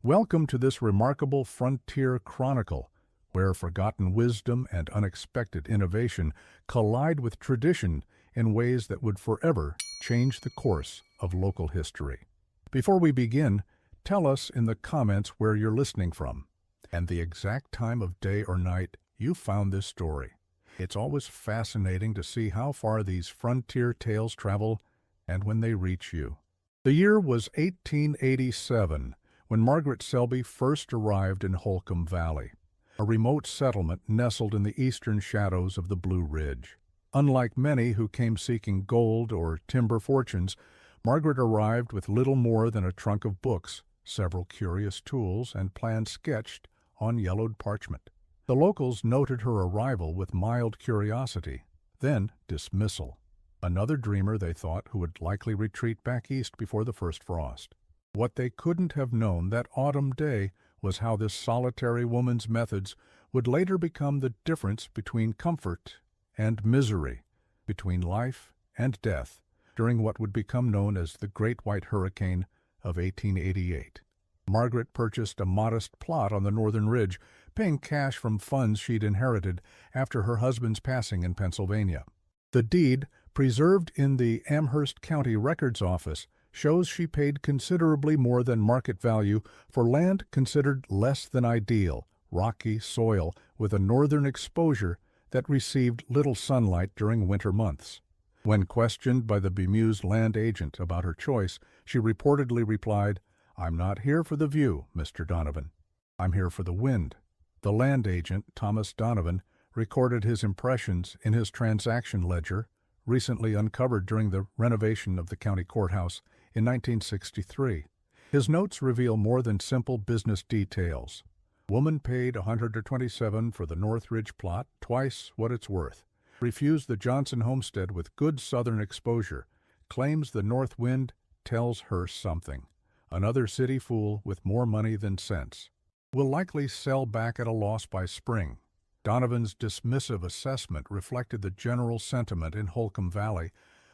Welcome to this remarkable frontier chronicle, where forgotten wisdom and unexpected innovation collide with tradition in ways that would forever change the course of local history. Before we begin, tell us in the comments where you're listening from, and the exact time of day or night you found this story. It's always fascinating to see how far these frontier tales travel and when they reach you. The year was 1887, when Margaret Selby first arrived in Holcomb Valley, a remote settlement nestled in the eastern shadows of the Blue Ridge. Unlike many who came seeking gold or timber fortunes, Margaret arrived with little more than a trunk of books, several curious tools, and plans sketched on yellowed parchment. The locals noted her arrival with mild curiosity, then dismissal. Another dreamer, they thought, who would likely retreat back east before the first frost. What they couldn't have known that autumn day was how this solitary woman's methods would later become the difference between comfort and misery, between life and death, during what would become known as the Great White Hurricane of 1888. Margaret purchased a modest plot on the northern ridge, paying cash from funds she'd inherited after her husband's passing in Pennsylvania. The deed, preserved in the Amherst County Records Office, shows she paid considerably more than market value for land considered less than ideal, rocky soil with a northern exposure that received little sunlight during winter months. When questioned by the bemused land agent about her choice, she reportedly replied, "I'm not here for the view, Mr. Donovan. I'm here for the wind." The land agent, Thomas Donovan, recorded his impressions in his transaction ledger, recently uncovered during the renovation of the county courthouse in 1963. His notes reveal more than simple business details. Woman paid $127 for the North Ridge plot, twice what it's worth. Refused the Johnson homestead with good southern exposure. Claims the north wind tells her something. Another city fool with more money than sense. Will likely sell back at a loss by spring. Donovan's dismissive assessment reflected the general sentiment in Holcomb Valley,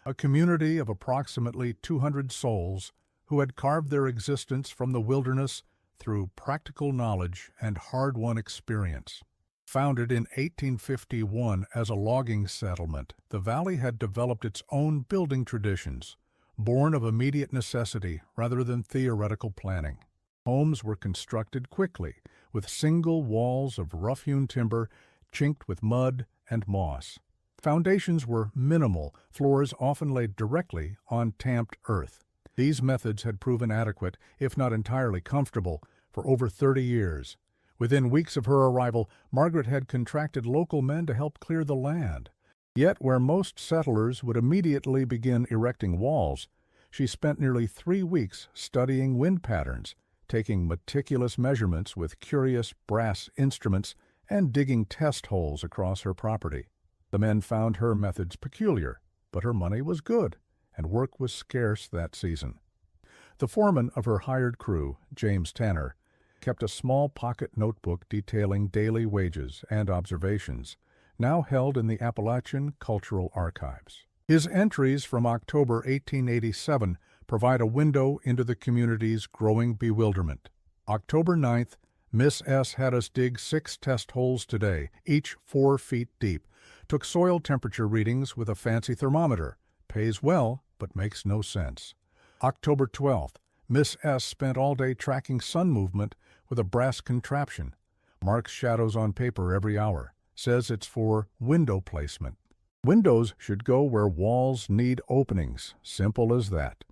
a community of approximately 200 souls who had carved their existence from the wilderness through practical knowledge and hard-won experience. Founded in 1851 as a logging settlement, the valley had developed its own building traditions, born of immediate necessity rather than theoretical planning. Homes were constructed quickly, with single walls of rough-hewn timber chinked with mud and moss. Foundations were minimal, floors often laid directly on tamped earth. These methods had proven adequate, if not entirely comfortable, for over 30 years. Within weeks of her arrival, Margaret had contracted local men to help clear the land. Yet where most settlers would immediately begin erecting walls, she spent nearly 3 weeks studying wind patterns, taking meticulous measurements with curious brass instruments, and digging test holes across her property. The men found her methods peculiar, but her money was good, and work was scarce that season. The foreman of her hired crew, James Tanner, kept a small pocket notebook detailing daily wages and observations, now held in the Appalachian Cultural Archives. His entries from October 1887 provide a window into the community's growing bewilderment. October 9th, Miss S. had us dig 6 test holes today, each 4 feet deep. Took soil temperature readings with a fancy thermometer. Pays well, but makes no sense. October 12th, Miss S. spent all day tracking sun movement with a brass contraption. Marks shadows on paper every hour. Says it's for window placement. Windows should go where walls need openings. Simple as that.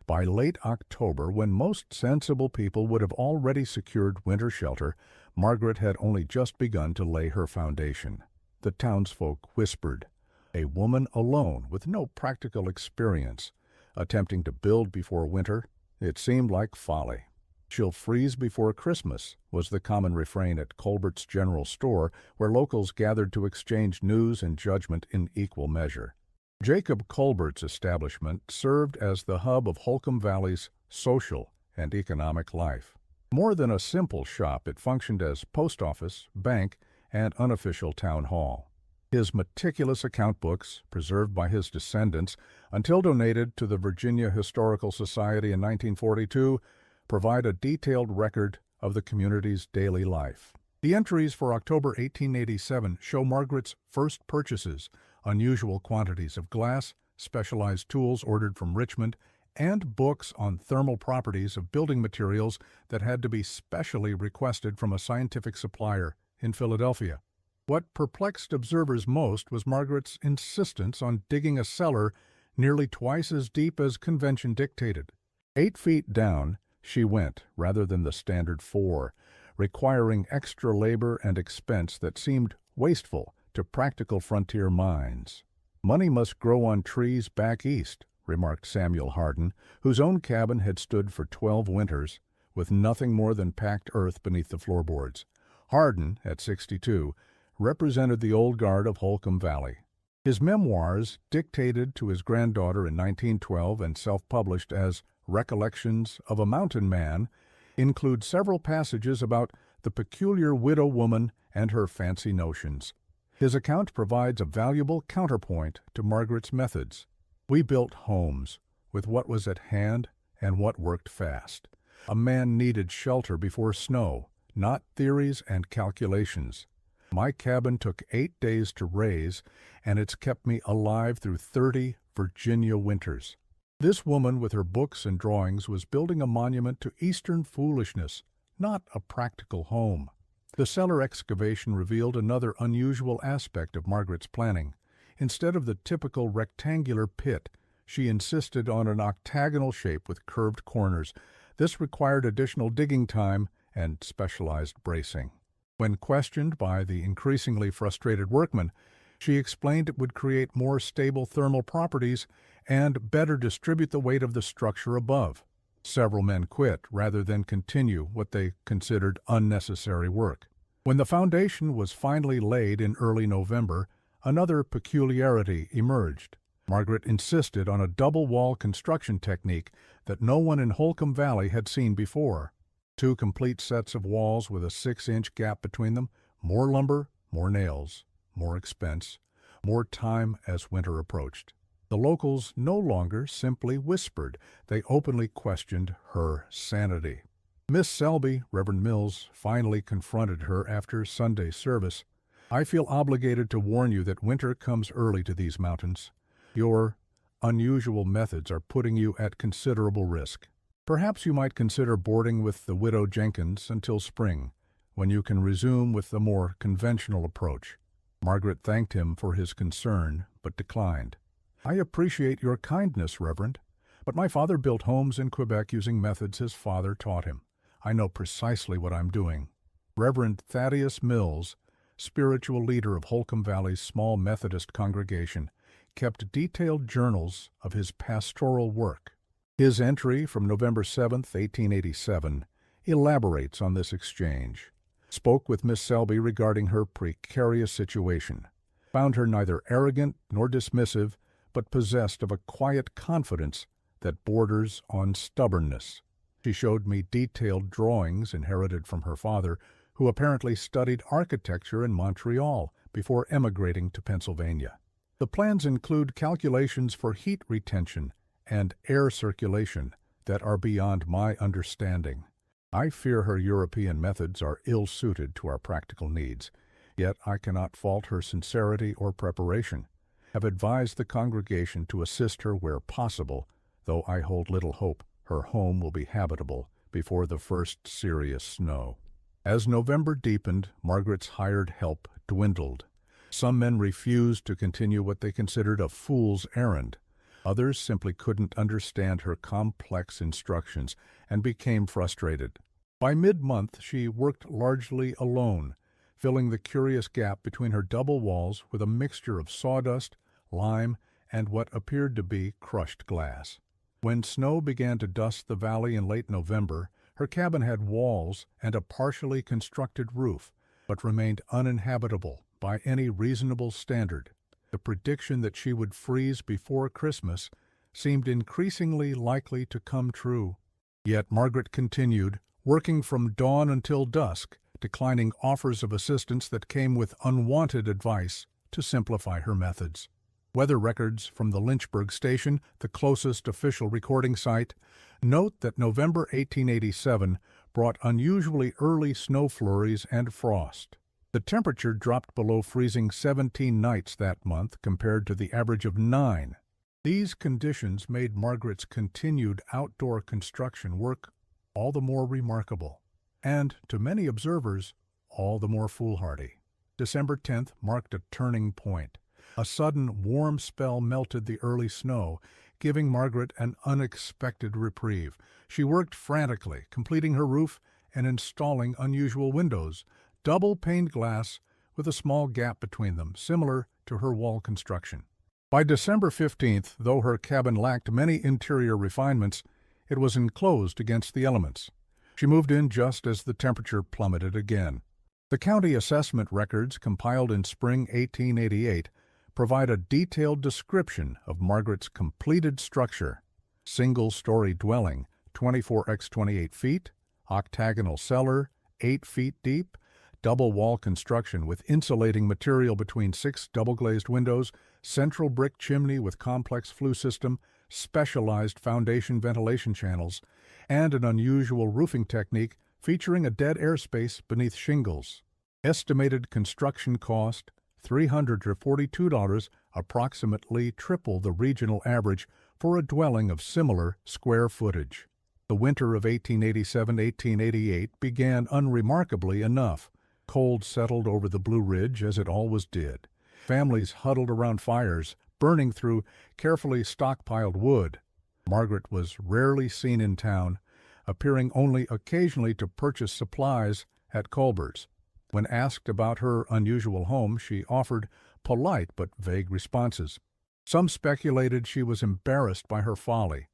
By late October, when most sensible people would have already secured winter shelter, Margaret had only just begun to lay her foundation. The townsfolk whispered, a woman alone with no practical experience, attempting to build before winter, it seemed like folly. "She'll freeze before Christmas," was the common refrain at Colbert's General Store, where locals gathered to exchange news and judgment in equal measure. Jacob Colbert's establishment served as the hub of Holcomb Valley's social and economic life. More than a simple shop, it functioned as post office, bank, and unofficial town hall. His meticulous account books, preserved by his descendants until donated to the Virginia Historical Society in 1942, provide a detailed record of the community's daily life. The entries for October 1887 show Margaret's first purchases, unusual quantities of glass, specialized tools ordered from Richmond, and books on thermal properties of building materials that had to be specially requested from a scientific supplier in Philadelphia. What perplexed observers most was Margaret's insistence on digging a cellar nearly twice as deep as convention dictated. 8 feet down she went, rather than the standard 4, requiring extra labor and expense that seemed wasteful to practical frontier minds. "Money must grow on trees back east," remarked Samuel Hardin, whose own cabin had stood for 12 winters, with nothing more than packed earth beneath the floorboards. Hardin, at 62, represented the old guard of Holcomb Valley. His memoirs, dictated to his granddaughter in 1912 and self-published as Recollections of a Mountain Man, include several passages about the peculiar widow woman and her fancy notions. His account provides a valuable counterpoint to Margaret's methods. "We built homes with what was at hand and what worked fast. A man needed shelter before snow, not theories and calculations. My cabin took 8 days to raise, and it's kept me alive through 30 Virginia winters." This woman with her books and drawings was building a monument to Eastern foolishness, not a practical home. The cellar excavation revealed another unusual aspect of Margaret's planning. Instead of the typical rectangular pit, she insisted on an octagonal shape with curved corners. This required additional digging time and specialized bracing. When questioned by the increasingly frustrated workmen, she explained it would create more stable thermal properties and better distribute the weight of the structure above. Several men quit rather than continue what they considered unnecessary work. When the foundation was finally laid in early November, another peculiarity emerged. Margaret insisted on a double-wall construction technique that no one in Holcomb Valley had seen before. 2 complete sets of walls with a 6-inch gap between them, more lumber, more nails, more expense, more time as winter approached. The locals no longer simply whispered, they openly questioned her sanity. Miss Selby, Reverend Mills, finally confronted her after Sunday service. "I feel obligated to warn you that winter comes early to these mountains. Your unusual methods are putting you at considerable risk. Perhaps you might consider boarding with the widow Jenkins until spring, when you can resume with the more conventional approach." Margaret thanked him for his concern, but declined. "I appreciate your kindness, Reverend, but my father built homes in Quebec using methods his father taught him. I know precisely what I'm doing." Reverend Thaddeus Mills, spiritual leader of Holcomb Valley's small Methodist congregation, kept detailed journals of his pastoral work. His entry from November 7, 1887, elaborates on this exchange. "Spoke with Miss Selby regarding her precarious situation. Found her neither arrogant nor dismissive, but possessed of a quiet confidence that borders on stubbornness. She showed me detailed drawings inherited from her father, who apparently studied architecture in Montreal before emigrating to Pennsylvania. The plans include calculations for heat retention and air circulation that are beyond my understanding. I fear her European methods are ill-suited to our practical needs, yet I cannot fault her sincerity or preparation. Have advised the congregation to assist her where possible, though I hold little hope her home will be habitable before the first serious snow." As November deepened, Margaret's hired help dwindled. Some men refused to continue what they considered a fool's errand. Others simply couldn't understand her complex instructions and became frustrated. By mid-month, she worked largely alone, filling the curious gap between her double walls with a mixture of sawdust, lime, and what appeared to be crushed glass. When snow began to dust the valley in late November, her cabin had walls and a partially constructed roof, but remained uninhabitable by any reasonable standard. The prediction that she would freeze before Christmas seemed increasingly likely to come true. Yet Margaret continued, working from dawn until dusk, declining offers of assistance that came with unwanted advice to simplify her methods. Weather records from the Lynchburg station, the closest official recording site, note that November 1887 brought unusually early snow flurries and frost. The temperature dropped below freezing 17 nights that month compared to the average of 9. These conditions made Margaret's continued outdoor construction work all the more remarkable, and, to many observers, all the more foolhardy. December 10th marked a turning point. A sudden warm spell melted the early snow, giving Margaret an unexpected reprieve. She worked frantically, completing her roof and installing unusual windows, double-paned glass with a small gap between them, similar to her wall construction. By December 15th, though her cabin lacked many interior refinements, it was enclosed against the elements. She moved in just as the temperature plummeted again. The county assessment records compiled in spring 1888 provide a detailed description of Margaret's completed structure. Single-story dwelling, 24 x 28 feet, octagonal cellar, 8 feet deep, double wall construction with insulating material between 6 double-glazed windows, central brick chimney with complex flue system, specialized foundation ventilation channels, and an unusual roofing technique featuring a dead airspace beneath shingles. Estimated construction cost, $342, approximately triple the regional average for a dwelling of similar square footage. The winter of 1887-1888 began unremarkably enough. Cold settled over the Blue Ridge as it always did. Families huddled around fires, burning through carefully stockpiled wood. Margaret was rarely seen in town, appearing only occasionally to purchase supplies at Colbert's. When asked about her unusual home, she offered polite but vague responses. Some speculated she was embarrassed by her folly.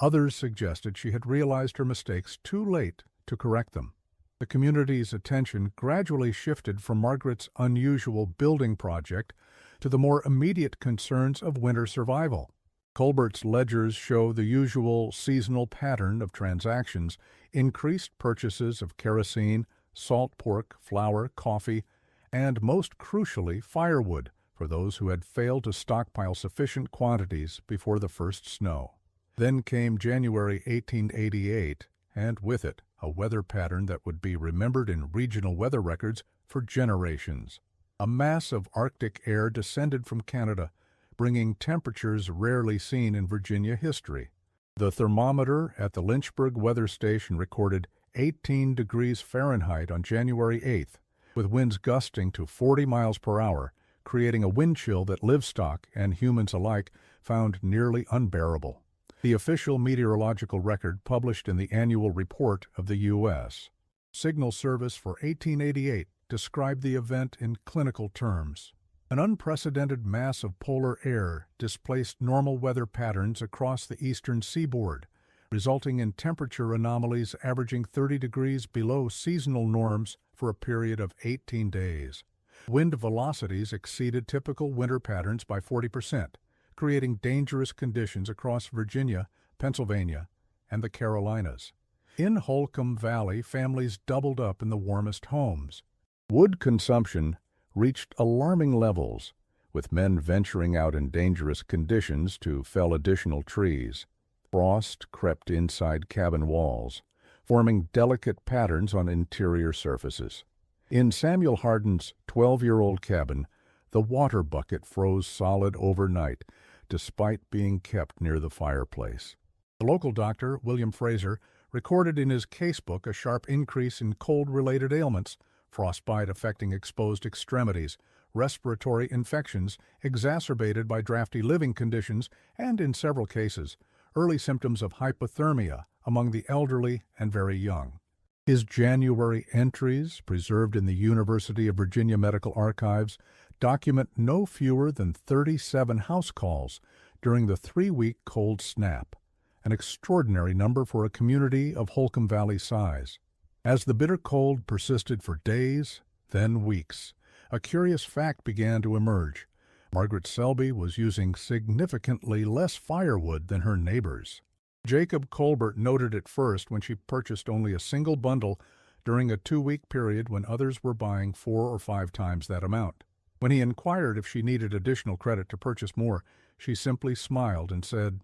Others suggested she had realized her mistakes too late to correct them. The community's attention gradually shifted from Margaret's unusual building project to the more immediate concerns of winter survival. Colbert's ledgers show the usual seasonal pattern of transactions: increased purchases of kerosene, salt pork, flour, coffee, and, most crucially, firewood for those who had failed to stockpile sufficient quantities before the first snow. Then came January 1888, and with it, a weather pattern that would be remembered in regional weather records for generations. A mass of Arctic air descended from Canada, bringing temperatures rarely seen in Virginia history. The thermometer at the Lynchburg Weather Station recorded 18 degrees Fahrenheit on January 8th, with winds gusting to 40 miles per hour, creating a wind chill that livestock and humans alike found nearly unbearable. The official meteorological record published in the Annual Report of the U.S. Signal Service for 1888 described the event in clinical terms. An unprecedented mass of polar air displaced normal weather patterns across the eastern seaboard, resulting in temperature anomalies averaging 30 degrees below seasonal norms for a period of 18 days. Wind velocities exceeded typical winter patterns by 40%, creating dangerous conditions across Virginia, Pennsylvania, and the Carolinas. In Holcomb Valley, families doubled up in the warmest homes. Wood consumption reached alarming levels, with men venturing out in dangerous conditions to fell additional trees. Frost crept inside cabin walls, forming delicate patterns on interior surfaces. In Samuel Hardin's 12-year-old cabin, the water bucket froze solid overnight, despite being kept near the fireplace. The local doctor, William Fraser, recorded in his casebook a sharp increase in cold-related ailments, frostbite affecting exposed extremities, respiratory infections exacerbated by drafty living conditions, and, in several cases, early symptoms of hypothermia among the elderly and very young. His January entries, preserved in the University of Virginia Medical Archives, document no fewer than 37 house calls during the 3-week cold snap, an extraordinary number for a community of Holcomb Valley size. As the bitter cold persisted for days, then weeks, a curious fact began to emerge. Margaret Selby was using significantly less firewood than her neighbors. Jacob Colbert noted it first when she purchased only a single bundle during a 2-week period when others were buying 4 or 5 times that amount. When he inquired if she needed additional credit to purchase more, she simply smiled and said,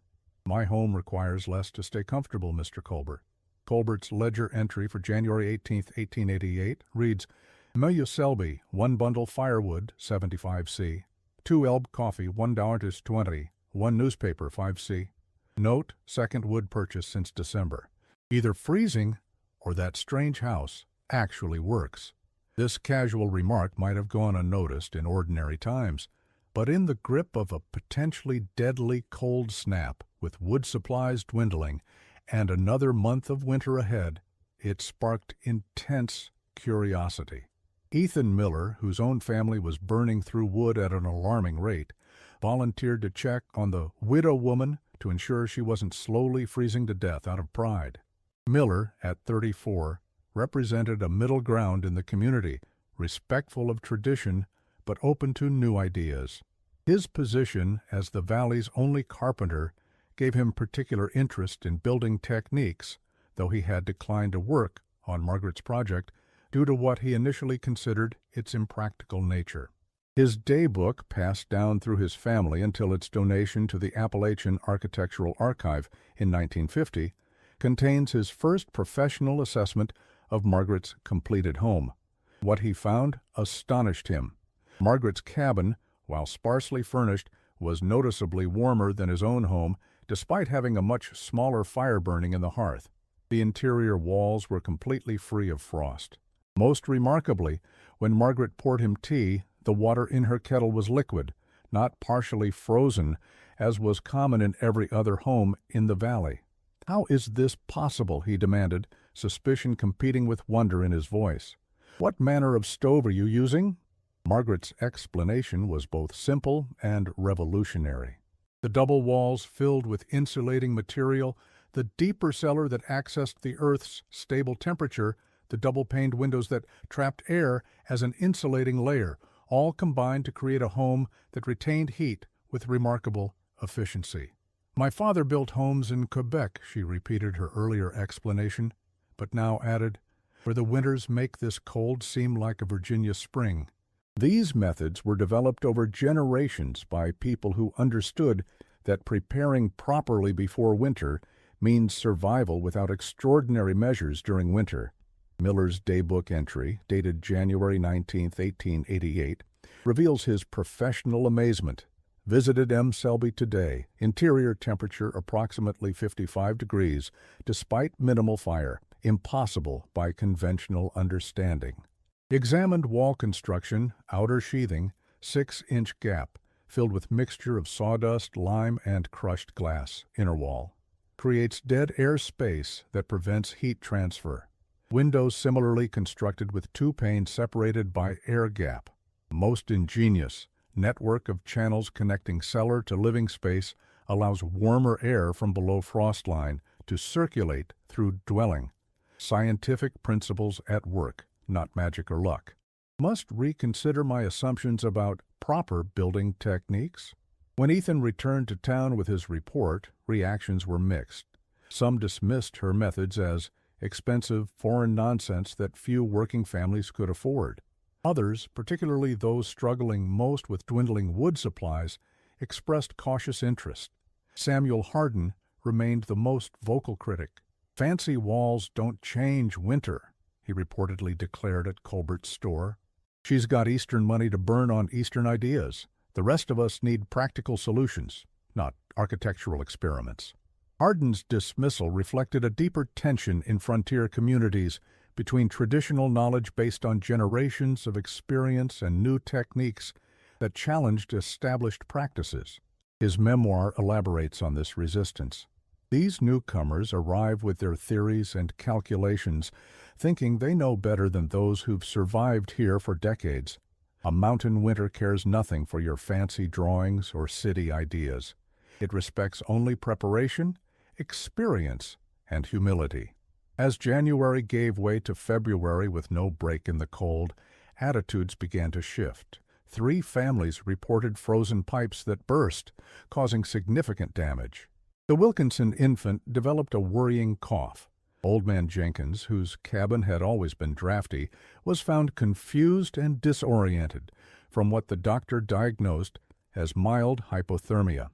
"My home requires less to stay comfortable, Mr. Colbert." Colbert's ledger entry for January 18, 1888, reads, Amelia Selby, 1 bundle firewood, 75c. 2 Elb coffee, $1 20. 1 newspaper, 5c. Note, second wood purchase since December. Either freezing or that strange house actually works. This casual remark might have gone unnoticed in ordinary times, but in the grip of a potentially deadly cold snap, with wood supplies dwindling and another month of winter ahead, it sparked intense curiosity. Ethan Miller, whose own family was burning through wood at an alarming rate, volunteered to check on the widow woman to ensure she wasn't slowly freezing to death out of pride. Miller, at 34, represented a middle ground in the community, respectful of tradition but open to new ideas. His position as the valley's only carpenter gave him particular interest in building techniques, though he had declined to work on Margaret's project due to what he initially considered its impractical nature. His daybook passed down through his family until its donation to the Appalachian Architectural Archive in 1950 contains his first professional assessment of Margaret's completed home. What he found astonished him. Margaret's cabin, while sparsely furnished, was noticeably warmer than his own home, despite having a much smaller fire burning in the hearth. The interior walls were completely free of frost. Most remarkably, when Margaret poured him tea, the water in her kettle was liquid, not partially frozen, as was common in every other home in the valley. "How is this possible?" he demanded, suspicion competing with wonder in his voice. "What manner of stove are you using?" Margaret's explanation was both simple and revolutionary. The double walls filled with insulating material, the deeper cellar that accessed the earth's stable temperature, the double-paned windows that trapped air as an insulating layer, all combined to create a home that retained heat with remarkable efficiency. "My father built homes in Quebec," she repeated her earlier explanation, but now added, "where the winters make this cold seem like a Virginia spring." These methods were developed over generations by people who understood that preparing properly before winter means survival without extraordinary measures during winter. Miller's daybook entry, dated January 19, 1888, reveals his professional amazement. Visited M. Selby today, interior temperature approximately 55 degrees, despite minimal fire, impossible by conventional understanding. Examined wall construction, outer sheathing, 6-inch gap, filled with mixture of sawdust, lime, and crushed glass, inner wall. Creates dead air space that prevents heat transfer. Windows similarly constructed with 2 panes separated by air gap. Most ingenious. Network of channels connecting cellar to living space allows warmer air from below frost line to circulate through dwelling. Scientific principles at work, not magic or luck. Must reconsider my assumptions about proper building techniques? When Ethan returned to town with his report, reactions were mixed. Some dismissed her methods as expensive foreign nonsense that few working families could afford. Others, particularly those struggling most with dwindling wood supplies, expressed cautious interest. Samuel Hardin remained the most vocal critic. "Fancy walls don't change winter," he reportedly declared at Colbert's store. "She's got Eastern money to burn on Eastern ideas. The rest of us need practical solutions, not architectural experiments." Hardin's dismissal reflected a deeper tension in frontier communities between traditional knowledge based on generations of experience and new techniques that challenged established practices. His memoir elaborates on this resistance. These newcomers arrive with their theories and calculations, thinking they know better than those who've survived here for decades. A mountain winter cares nothing for your fancy drawings or city ideas. It respects only preparation, experience, and humility. As January gave way to February with no break in the cold, attitudes began to shift. 3 families reported frozen pipes that burst, causing significant damage. The Wilkinson infant developed a worrying cough. Old Man Jenkins, whose cabin had always been drafty, was found confused and disoriented from what the doctor diagnosed as mild hypothermia.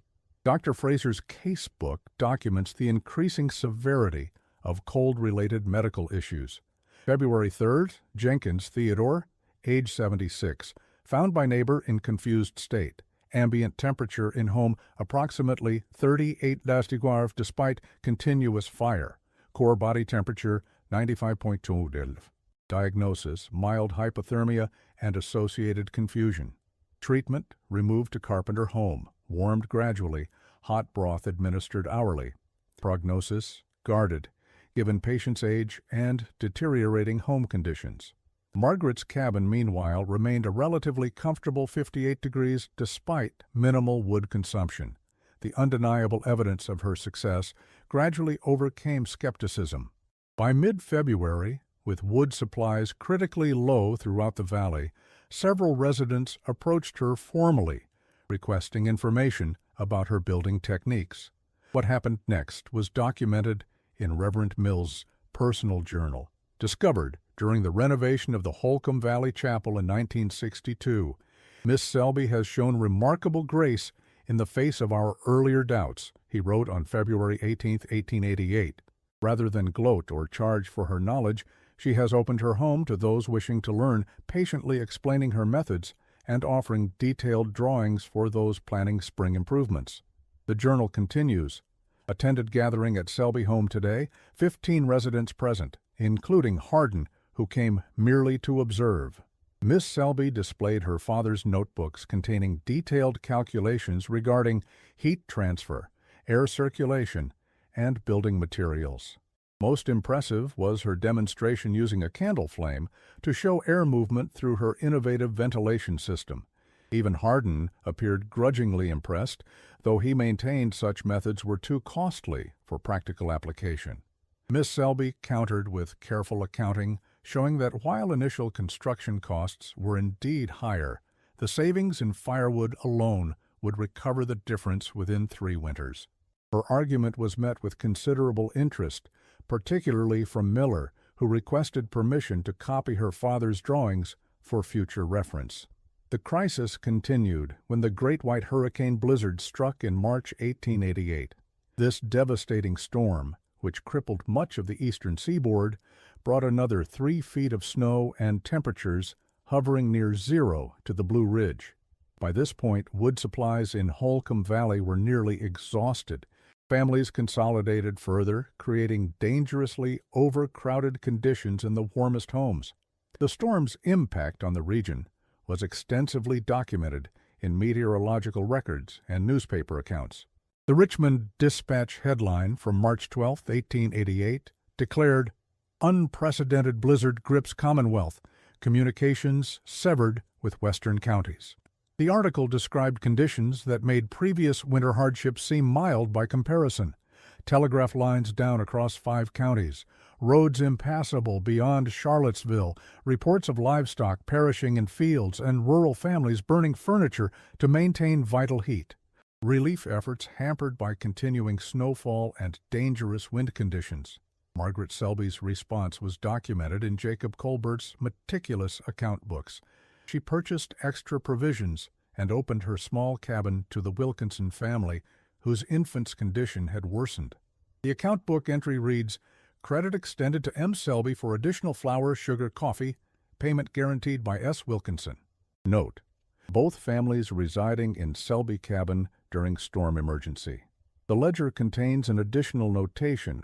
Dr. Fraser's casebook documents the increasing severity of cold-related medical issues. February 3rd, Jenkins Theodore, age 76, found by neighbor in confused state. Ambient temperature in home approximately 38°C despite continuous fire. Core body temperature 95.2°. Diagnosis: mild hypothermia and associated confusion. Treatment: removed to Carpenter home, warmed gradually, hot broth administered hourly. Prognosis: guarded, given patient's age and deteriorating home conditions. Margaret's cabin, meanwhile, remained a relatively comfortable 58 degrees despite minimal wood consumption. The undeniable evidence of her success gradually overcame skepticism. By mid-February, with wood supplies critically low throughout the valley, several residents approached her formally, requesting information about her building techniques. What happened next was documented in Reverend Mills' personal journal, discovered during the renovation of the Holcomb Valley Chapel in 1962. Miss Selby has shown remarkable grace in the face of our earlier doubts, he wrote on February 18, 1888. Rather than gloat or charge for her knowledge, she has opened her home to those wishing to learn, patiently explaining her methods and offering detailed drawings for those planning spring improvements. The journal continues. Attended gathering at Selby home today, 15 residents present, including Hardin, who came merely to observe. Miss Selby displayed her father's notebooks containing detailed calculations regarding heat transfer, air circulation, and building materials. Most impressive was her demonstration using a candle flame to show air movement through her innovative ventilation system. Even Hardin appeared grudgingly impressed, though he maintained such methods were too costly for practical application. Miss Selby countered with careful accounting, showing that while initial construction costs were indeed higher, the savings in firewood alone would recover the difference within 3 winters. Her argument was met with considerable interest, particularly from Miller, who requested permission to copy her father's drawings for future reference. The crisis continued when the Great White Hurricane blizzard struck in March 1888. This devastating storm, which crippled much of the eastern seaboard, brought another 3 feet of snow and temperatures hovering near zero to the Blue Ridge. By this point, wood supplies in Holcomb Valley were nearly exhausted. Families consolidated further, creating dangerously overcrowded conditions in the warmest homes. The storm's impact on the region was extensively documented in meteorological records and newspaper accounts. The Richmond Dispatch headline from March 12, 1888, declared, "Unprecedented blizzard grips Commonwealth. Communications severed with western counties." The article described conditions that made previous winter hardships seem mild by comparison. Telegraph lines down across 5 counties, roads impassable beyond Charlottesville, reports of livestock perishing in fields, and rural families burning furniture to maintain vital heat. Relief efforts hampered by continuing snowfall and dangerous wind conditions. Margaret Selby's response was documented in Jacob Colbert's meticulous account books. She purchased extra provisions and opened her small cabin to the Wilkinson family, whose infant's condition had worsened. The account book entry reads, "Credit extended to M. Selby for additional flour, sugar, coffee, payment guaranteed by S. Wilkinson." Note: both families residing in Selby cabin during storm emergency. The ledger contains an additional notation,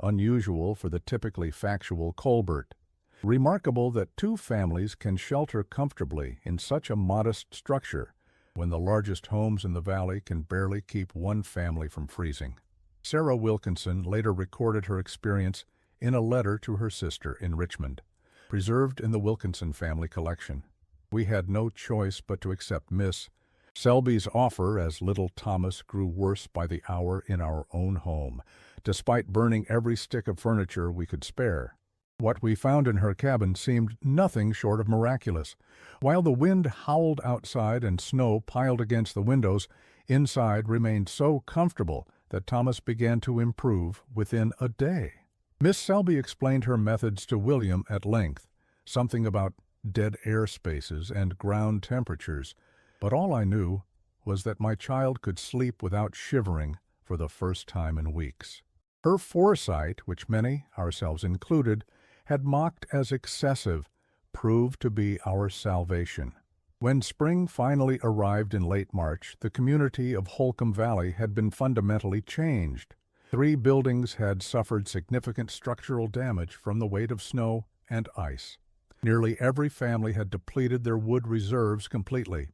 unusual for the typically factual Colbert. Remarkable that 2 families can shelter comfortably in such a modest structure when the largest homes in the valley can barely keep 1 family from freezing. Sarah Wilkinson later recorded her experience in a letter to her sister in Richmond, preserved in the Wilkinson family collection. "We had no choice but to accept Miss Selby's offer as little Thomas grew worse by the hour in our own home, despite burning every stick of furniture we could spare. What we found in her cabin seemed nothing short of miraculous. While the wind howled outside and snow piled against the windows, inside remained so comfortable that Thomas began to improve within a day." Miss Selby explained her methods to William at length, something about dead air spaces and ground temperatures, but all I knew was that my child could sleep without shivering for the first time in weeks. Her foresight, which many, ourselves included, had mocked as excessive, proved to be our salvation. When spring finally arrived in late March, the community of Holcomb Valley had been fundamentally changed. 3 buildings had suffered significant structural damage from the weight of snow and ice. Nearly every family had depleted their wood reserves completely.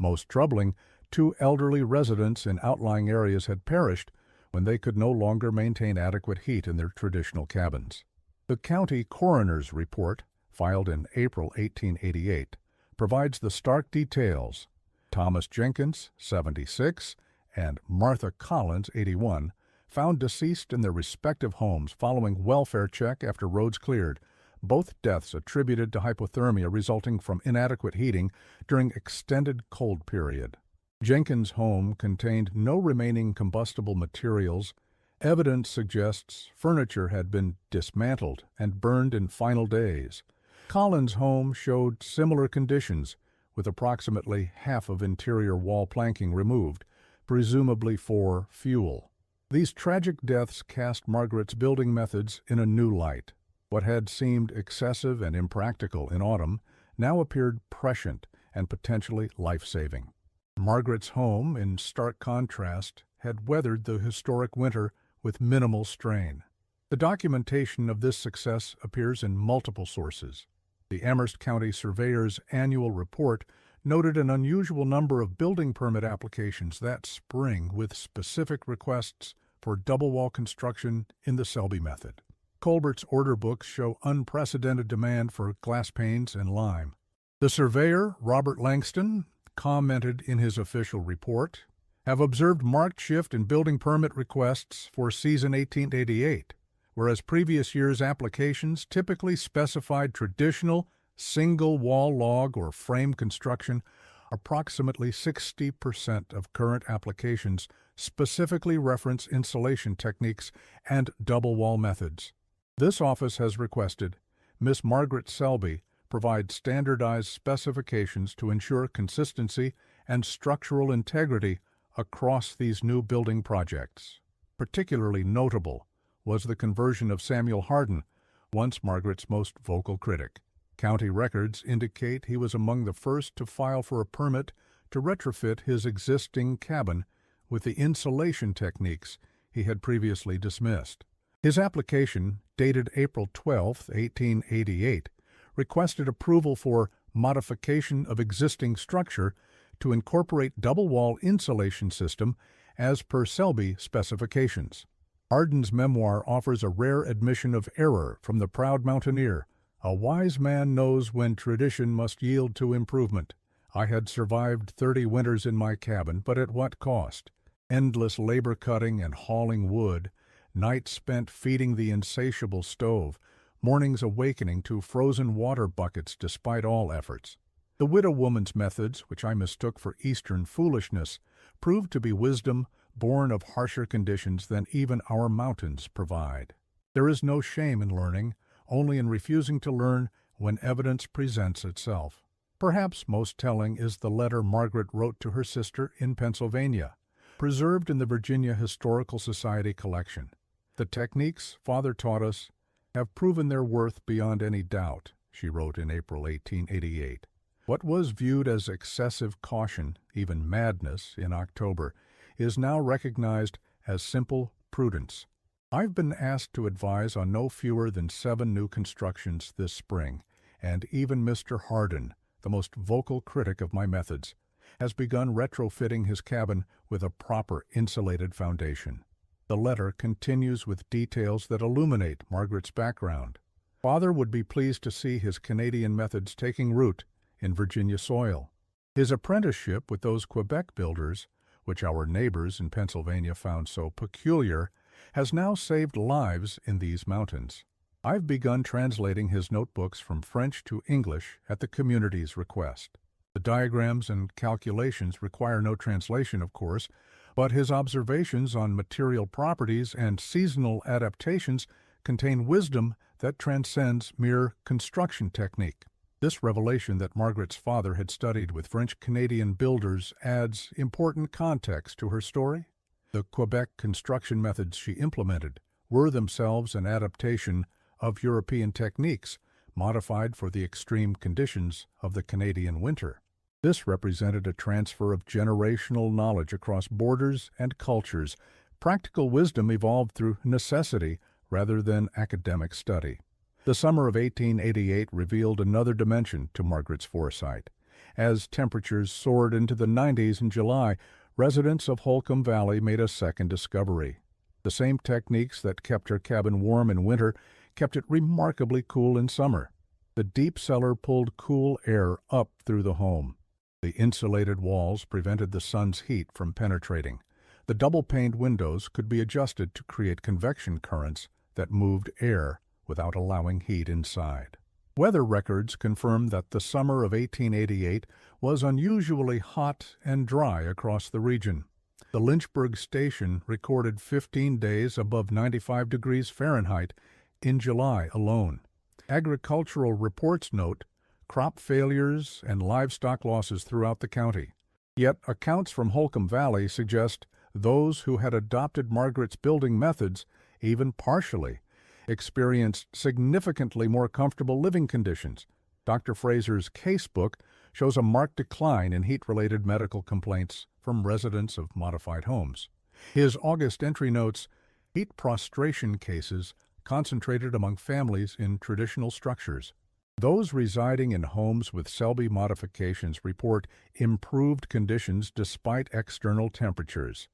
Most troubling, 2 elderly residents in outlying areas had perished when they could no longer maintain adequate heat in their traditional cabins. The county coroner's report, filed in April 1888, provides the stark details. Thomas Jenkins, 76, and Martha Collins, 81, found deceased in their respective homes following welfare check after roads cleared, both deaths attributed to hypothermia resulting from inadequate heating during extended cold period. Jenkins' home contained no remaining combustible materials. Evidence suggests furniture had been dismantled and burned in final days. Collins' home showed similar conditions, with approximately half of interior wall planking removed, presumably for fuel. These tragic deaths cast Margaret's building methods in a new light. What had seemed excessive and impractical in autumn now appeared prescient and potentially life-saving. Margaret's home, in stark contrast, had weathered the historic winter with minimal strain. The documentation of this success appears in multiple sources. The Amherst County Surveyor's annual report noted an unusual number of building permit applications that spring with specific requests for double wall construction in the Selby method. Colbert's order books show unprecedented demand for glass panes and lime. The surveyor, Robert Langston, commented in his official report, have observed marked shift in building permit requests for season 1888, whereas previous year's applications typically specified traditional single-wall log or frame construction. Approximately 60% of current applications specifically reference insulation techniques and double-wall methods. This office has requested Miss Margaret Selby provide standardized specifications to ensure consistency and structural integrity across these new building projects. Particularly notable was the conversion of Samuel Hardin, once Margaret's most vocal critic. County records indicate he was among the first to file for a permit to retrofit his existing cabin with the insulation techniques he had previously dismissed. His application, dated April 12, 1888, requested approval for modification of existing structure to incorporate double-wall insulation system as per Selby specifications. Hardin's memoir offers a rare admission of error from the proud mountaineer. A wise man knows when tradition must yield to improvement. I had survived 30 winters in my cabin, but at what cost? Endless labor cutting and hauling wood, nights spent feeding the insatiable stove, mornings awakening to frozen water buckets despite all efforts. The widow woman's methods, which I mistook for Eastern foolishness, proved to be wisdom born of harsher conditions than even our mountains provide. There is no shame in learning, only in refusing to learn when evidence presents itself. Perhaps most telling is the letter Margaret wrote to her sister in Pennsylvania, preserved in the Virginia Historical Society collection. The techniques Father taught us have proven their worth beyond any doubt, she wrote in April 1888. What was viewed as excessive caution, even madness, in October, is now recognized as simple prudence. I've been asked to advise on no fewer than 7 new constructions this spring, and even Mr. Hardin, the most vocal critic of my methods, has begun retrofitting his cabin with a proper insulated foundation. The letter continues with details that illuminate Margaret's background. Father would be pleased to see his Canadian methods taking root in Virginia soil. His apprenticeship with those Quebec builders, which our neighbors in Pennsylvania found so peculiar, has now saved lives in these mountains. I've begun translating his notebooks from French to English at the community's request. The diagrams and calculations require no translation, of course, but his observations on material properties and seasonal adaptations contain wisdom that transcends mere construction technique. This revelation that Margaret's father had studied with French-Canadian builders adds important context to her story. The Quebec construction methods she implemented were themselves an adaptation of European techniques modified for the extreme conditions of the Canadian winter. This represented a transfer of generational knowledge across borders and cultures. Practical wisdom evolved through necessity rather than academic study. The summer of 1888 revealed another dimension to Margaret's foresight. As temperatures soared into the 90s in July, residents of Holcomb Valley made a second discovery. The same techniques that kept her cabin warm in winter kept it remarkably cool in summer. The deep cellar pulled cool air up through the home. The insulated walls prevented the sun's heat from penetrating. The double-paned windows could be adjusted to create convection currents that moved air without allowing heat inside. Weather records confirm that the summer of 1888 was unusually hot and dry across the region. The Lynchburg station recorded 15 days above 95 degrees Fahrenheit in July alone. Agricultural reports note crop failures and livestock losses throughout the county. Yet accounts from Holcomb Valley suggest those who had adopted Margaret's building methods, even partially, experienced significantly more comfortable living conditions. Dr. Fraser's casebook shows a marked decline in heat-related medical complaints from residents of modified homes. His August entry notes, heat prostration cases concentrated among families in traditional structures. Those residing in homes with Selby modifications report improved conditions despite external temperatures.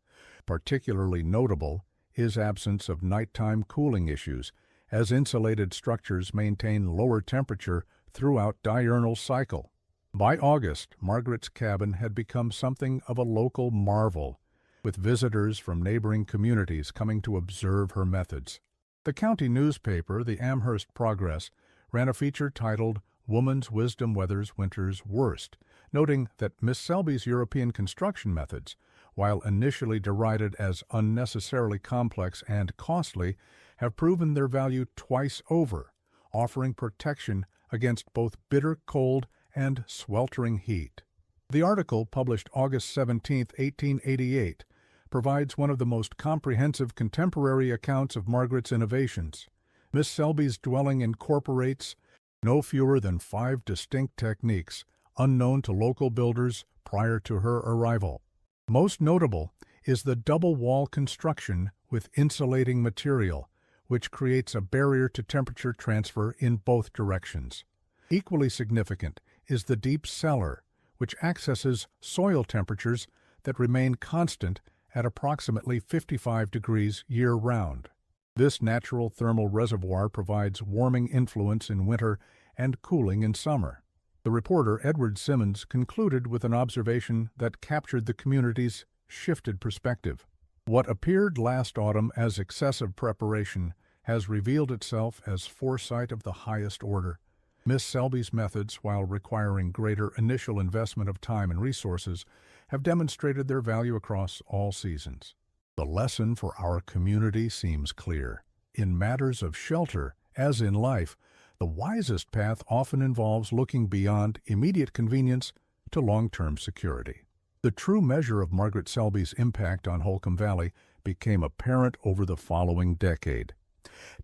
Particularly notable is absence of nighttime cooling issues, as insulated structures maintain lower temperature throughout diurnal cycle. By August, Margaret's cabin had become something of a local marvel, with visitors from neighboring communities coming to observe her methods. The county newspaper, the Amherst Progress, ran a feature titled Woman's Wisdom Weathers Winter's Worst, noting that Miss Selby's European construction methods, while initially derided as unnecessarily complex and costly, have proven their value twice over, offering protection against both bitter cold and sweltering heat. The article, published August 17, 1888, provides one of the most comprehensive contemporary accounts of Margaret's innovations. Miss Selby's dwelling incorporates no fewer than 5 distinct techniques unknown to local builders prior to her arrival. Most notable is the double wall construction with insulating material, which creates a barrier to temperature transfer in both directions. Equally significant is the deep cellar, which accesses soil temperatures that remain constant at approximately 55 degrees year-round. This natural thermal reservoir provides warming influence in winter and cooling in summer. The reporter Edward Simmons concluded with an observation that captured the community's shifted perspective. What appeared last autumn as excessive preparation has revealed itself as foresight of the highest order. Miss Selby's methods, while requiring greater initial investment of time and resources, have demonstrated their value across all seasons. The lesson for our community seems clear. In matters of shelter, as in life, the wisest path often involves looking beyond immediate convenience to long-term security. The true measure of Margaret Selby's impact on Holcomb Valley became apparent over the following decade.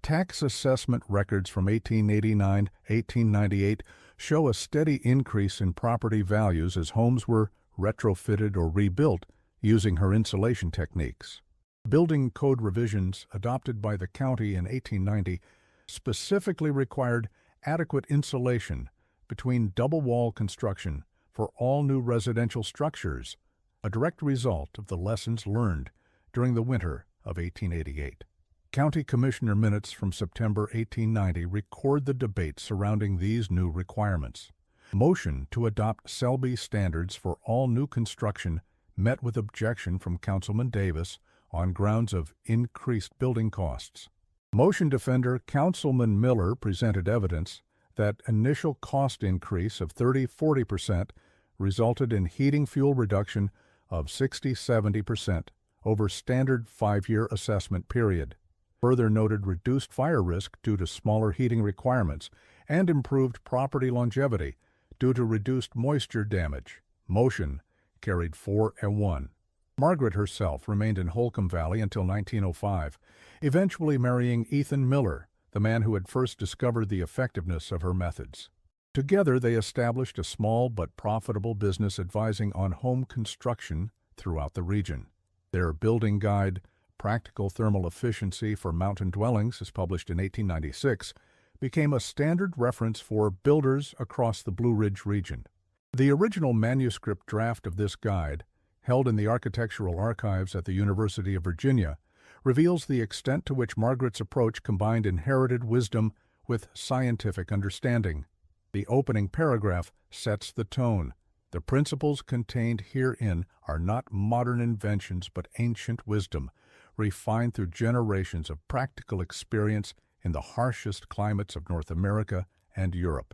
Tax assessment records from 1889-1898 show a steady increase in property values as homes were retrofitted or rebuilt using her insulation techniques. Building code revisions adopted by the county in 1890 specifically required adequate insulation between double-wall construction for all new residential structures, a direct result of the lessons learned during the winter of 1888. County Commissioner minutes from September 1890 record the debate surrounding these new requirements. Motion to adopt Selby standards for all new construction met with objection from Councilman Davis on grounds of increased building costs. Motion defender Councilman Miller presented evidence that initial cost increase of 30–40% resulted in heating fuel reduction of 60–70% over standard 5-year assessment period. Further noted reduced fire risk due to smaller heating requirements and improved property longevity due to reduced moisture damage. Motion carried 4-1. Margaret herself remained in Holcomb Valley until 1905, eventually marrying Ethan Miller, the man who had first discovered the effectiveness of her methods. Together, they established a small but profitable business advising on home construction throughout the region. Their building guide, Practical Thermal Efficiency for Mountain Dwellings, is published in 1896, became a standard reference for builders across the Blue Ridge region. The original manuscript draft of this guide, held in the Architectural Archives at the University of Virginia, reveals the extent to which Margaret's approach combined inherited wisdom with scientific understanding. The opening paragraph sets the tone. The principles contained herein are not modern inventions but ancient wisdom, refined through generations of practical experience in the harshest climates of North America and Europe.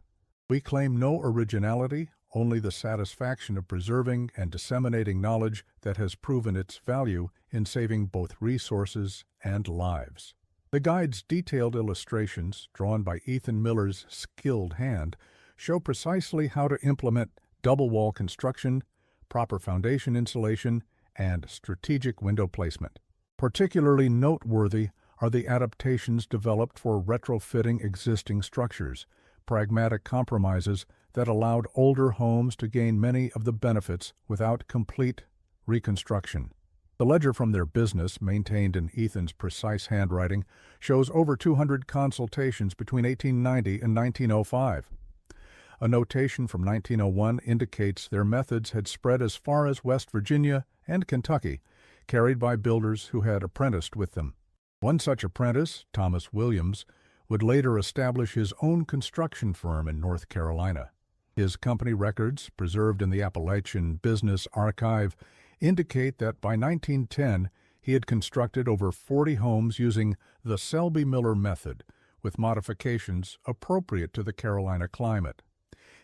We claim no originality, only the satisfaction of preserving and disseminating knowledge that has proven its value in saving both resources and lives. The guide's detailed illustrations, drawn by Ethan Miller's skilled hand, show precisely how to implement double-wall construction, proper foundation insulation, and strategic window placement. Particularly noteworthy are the adaptations developed for retrofitting existing structures, pragmatic compromises that allowed older homes to gain many of the benefits without complete reconstruction. The ledger from their business, maintained in Ethan's precise handwriting, shows over 200 consultations between 1890 and 1905. A notation from 1901 indicates their methods had spread as far as West Virginia and Kentucky, carried by builders who had apprenticed with them. One such apprentice, Thomas Williams, would later establish his own construction firm in North Carolina. His company records, preserved in the Appalachian Business Archive, indicate that by 1910 he had constructed over 40 homes using the Selby-Miller method, with modifications appropriate to the Carolina climate.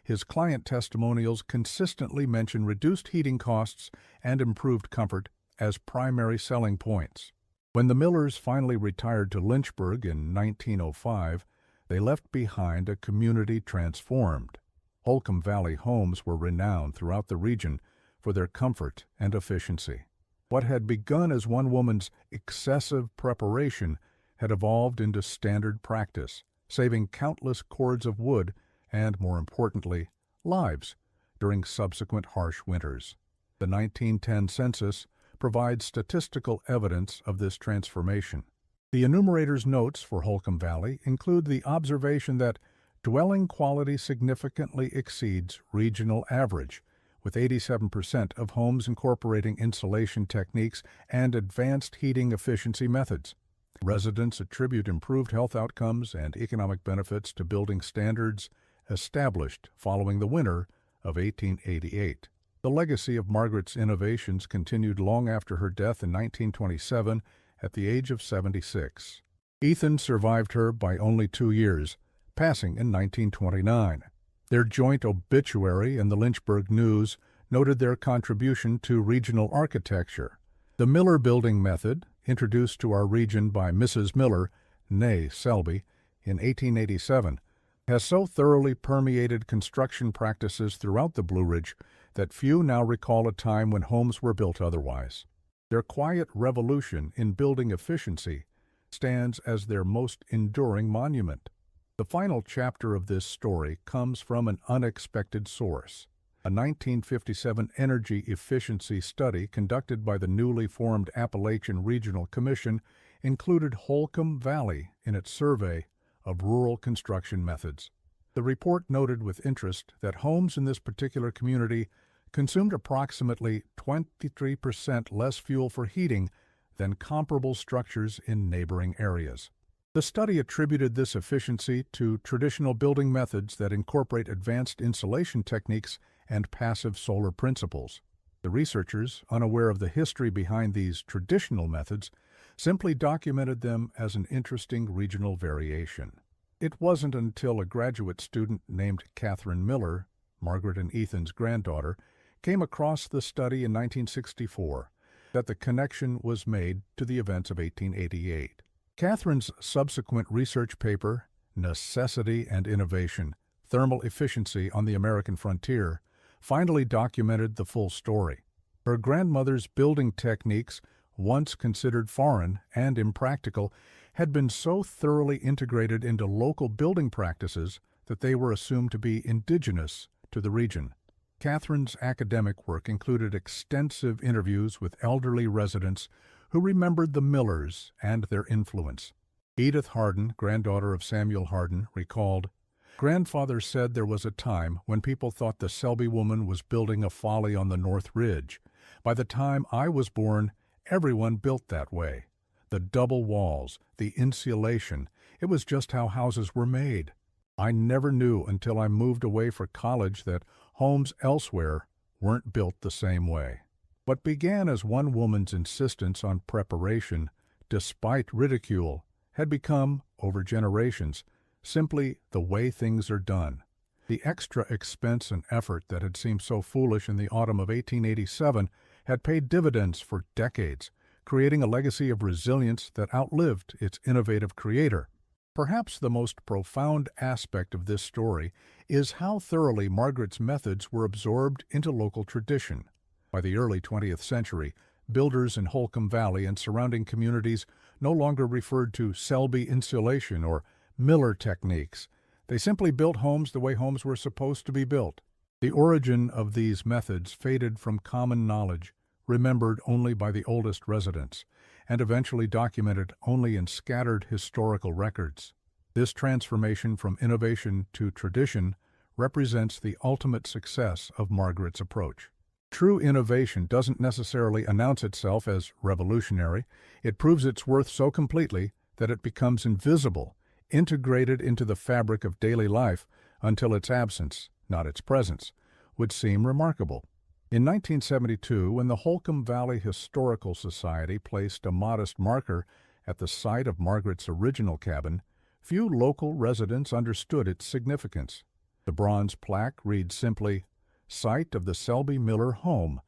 His client testimonials consistently mention reduced heating costs and improved comfort as primary selling points. When the Millers finally retired to Lynchburg in 1905, they left behind a community transformed. Holcomb Valley homes were renowned throughout the region for their comfort and efficiency. What had begun as one woman's excessive preparation had evolved into standard practice, saving countless cords of wood and, more importantly, lives during subsequent harsh winters. The 1910 census provides statistical evidence of this transformation. The enumerator's notes for Holcomb Valley include the observation that dwelling quality significantly exceeds regional average, with 87% of homes incorporating insulation techniques and advanced heating efficiency methods. Residents attribute improved health outcomes and economic benefits to building standards established following the winter of 1888. The legacy of Margaret's innovations continued long after her death in 1927 at the age of 76. Ethan survived her by only 2 years, passing in 1929. Their joint obituary in the Lynchburg News noted their contribution to regional architecture. The Miller building method, introduced to our region by Mrs. Miller, née Selby, in 1887, has so thoroughly permeated construction practices throughout the Blue Ridge that few now recall a time when homes were built otherwise. Their quiet revolution in building efficiency stands as their most enduring monument. The final chapter of this story comes from an unexpected source. A 1957 energy efficiency study conducted by the newly formed Appalachian Regional Commission included Holcomb Valley in its survey of rural construction methods. The report noted with interest that homes in this particular community consumed approximately 23% less fuel for heating than comparable structures in neighboring areas. The study attributed this efficiency to traditional building methods that incorporate advanced insulation techniques and passive solar principles. The researchers, unaware of the history behind these traditional methods, simply documented them as an interesting regional variation. It wasn't until a graduate student named Catherine Miller, Margaret and Ethan's granddaughter, came across the study in 1964 that the connection was made to the events of 1888. Catherine's subsequent research paper, Necessity and Innovation, Thermal Efficiency on the American Frontier, finally documented the full story. Her grandmother's building techniques, once considered foreign and impractical, had been so thoroughly integrated into local building practices that they were assumed to be indigenous to the region. Catherine's academic work included extensive interviews with elderly residents who remembered the Millers and their influence. Edith Hardin, granddaughter of Samuel Hardin, recalled, "Grandfather said there was a time when people thought the Selby woman was building a folly on the North Ridge. By the time I was born, everyone built that way. The double walls, the insulation, it was just how houses were made. I never knew until I moved away for college that homes elsewhere weren't built the same way." What began as one woman's insistence on preparation, despite ridicule, had become, over generations, simply the way things are done. The extra expense and effort that had seemed so foolish in the autumn of 1887 had paid dividends for decades, creating a legacy of resilience that outlived its innovative creator. Perhaps the most profound aspect of this story is how thoroughly Margaret's methods were absorbed into local tradition. By the early 20th century, builders in Holcomb Valley and surrounding communities no longer referred to Selby insulation or Miller techniques. They simply built homes the way homes were supposed to be built. The origin of these methods faded from common knowledge, remembered only by the oldest residents, and eventually documented only in scattered historical records. This transformation from innovation to tradition represents the ultimate success of Margaret's approach. True innovation doesn't necessarily announce itself as revolutionary. It proves its worth so completely that it becomes invisible, integrated into the fabric of daily life until its absence, not its presence, would seem remarkable. In 1972, when the Holcomb Valley Historical Society placed a modest marker at the site of Margaret's original cabin, few local residents understood its significance. The bronze plaque reads simply, "Site of the Selby Miller Home,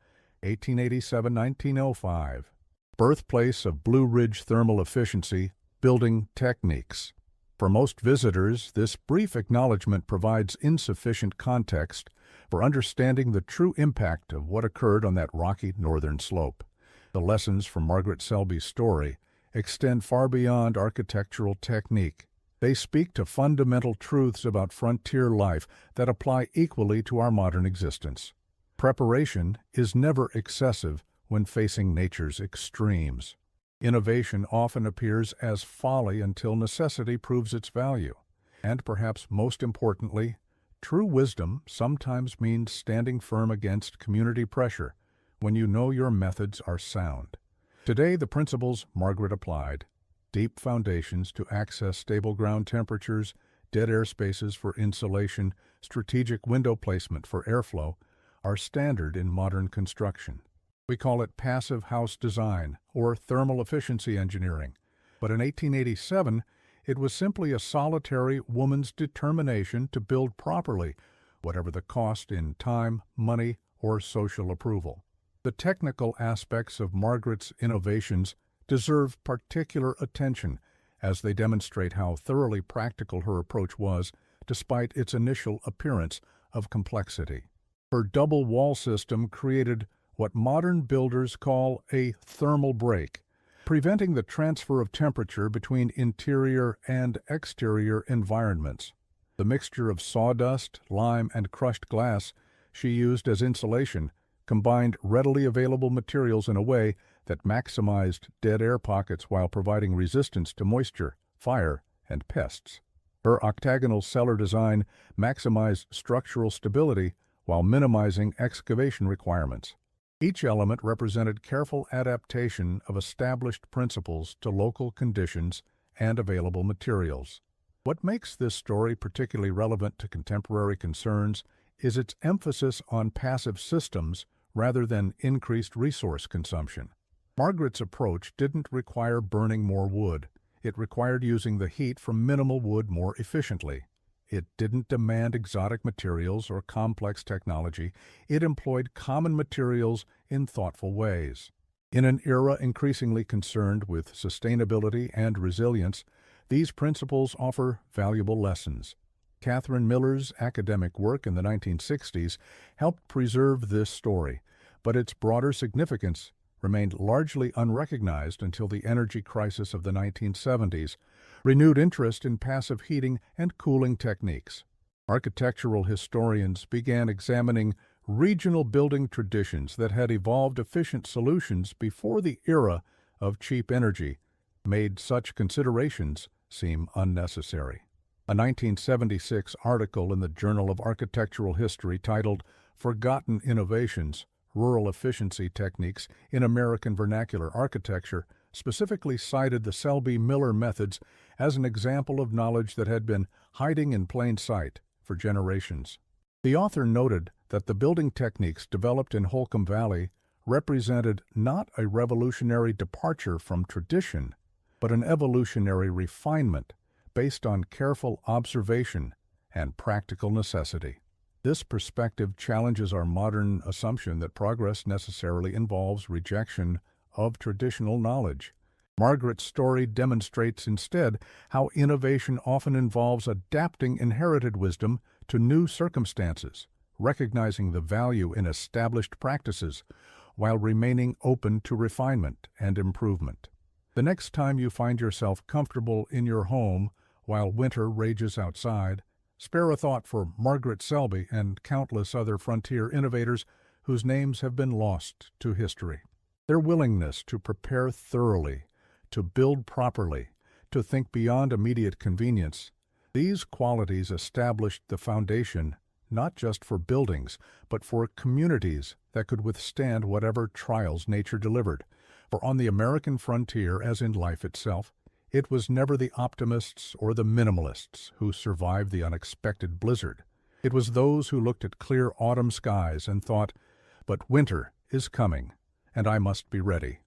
1887-1905. Birthplace of Blue Ridge Thermal Efficiency, Building Techniques." For most visitors, this brief acknowledgement provides insufficient context for understanding the true impact of what occurred on that rocky northern slope. The lessons from Margaret Selby's story extend far beyond architectural technique. They speak to fundamental truths about frontier life that apply equally to our modern existence. Preparation is never excessive when facing nature's extremes. Innovation often appears as folly until necessity proves its value. And perhaps most importantly, true wisdom sometimes means standing firm against community pressure when you know your methods are sound. Today, the principles Margaret applied, deep foundations to access stable ground temperatures, dead air spaces for insulation, strategic window placement for airflow, are standard in modern construction. We call it passive house design or thermal efficiency engineering, but in 1887, it was simply a solitary woman's determination to build properly, whatever the cost in time, money, or social approval. The technical aspects of Margaret's innovations deserve particular attention as they demonstrate how thoroughly practical her approach was, despite its initial appearance of complexity. Her double wall system created what modern builders call a thermal break, preventing the transfer of temperature between interior and exterior environments. The mixture of sawdust, lime, and crushed glass she used as insulation combined readily available materials in a way that maximized dead air pockets while providing resistance to moisture, fire, and pests. Her octagonal cellar design maximized structural stability while minimizing excavation requirements. Each element represented careful adaptation of established principles to local conditions and available materials. What makes this story particularly relevant to contemporary concerns is its emphasis on passive systems rather than increased resource consumption. Margaret's approach didn't require burning more wood. It required using the heat from minimal wood more efficiently. It didn't demand exotic materials or complex technology. It employed common materials in thoughtful ways. In an era increasingly concerned with sustainability and resilience, these principles offer valuable lessons. Catherine Miller's academic work in the 1960s helped preserve this story, but its broader significance remained largely unrecognized until the energy crisis of the 1970s, renewed interest in passive heating and cooling techniques. Architectural historians began examining regional building traditions that had evolved efficient solutions before the era of cheap energy made such considerations seem unnecessary. A 1976 article in the Journal of Architectural History titled "Forgotten Innovations: Rural Efficiency Techniques in American Vernacular Architecture" specifically cited the Selby-Miller methods as an example of knowledge that had been hiding in plain sight for generations. The author noted that the building techniques developed in Holcomb Valley represented not a revolutionary departure from tradition, but an evolutionary refinement based on careful observation and practical necessity. This perspective challenges our modern assumption that progress necessarily involves rejection of traditional knowledge. Margaret's story demonstrates instead how innovation often involves adapting inherited wisdom to new circumstances, recognizing the value in established practices while remaining open to refinement and improvement. The next time you find yourself comfortable in your home while winter rages outside, spare a thought for Margaret Selby and countless other frontier innovators whose names have been lost to history. Their willingness to prepare thoroughly, to build properly, to think beyond immediate convenience, these qualities established the foundation not just for buildings, but for communities that could withstand whatever trials nature delivered. For on the American frontier, as in life itself, it was never the optimists or the minimalists who survived the unexpected blizzard. It was those who looked at clear autumn skies and thought, "But winter is coming, and I must be ready."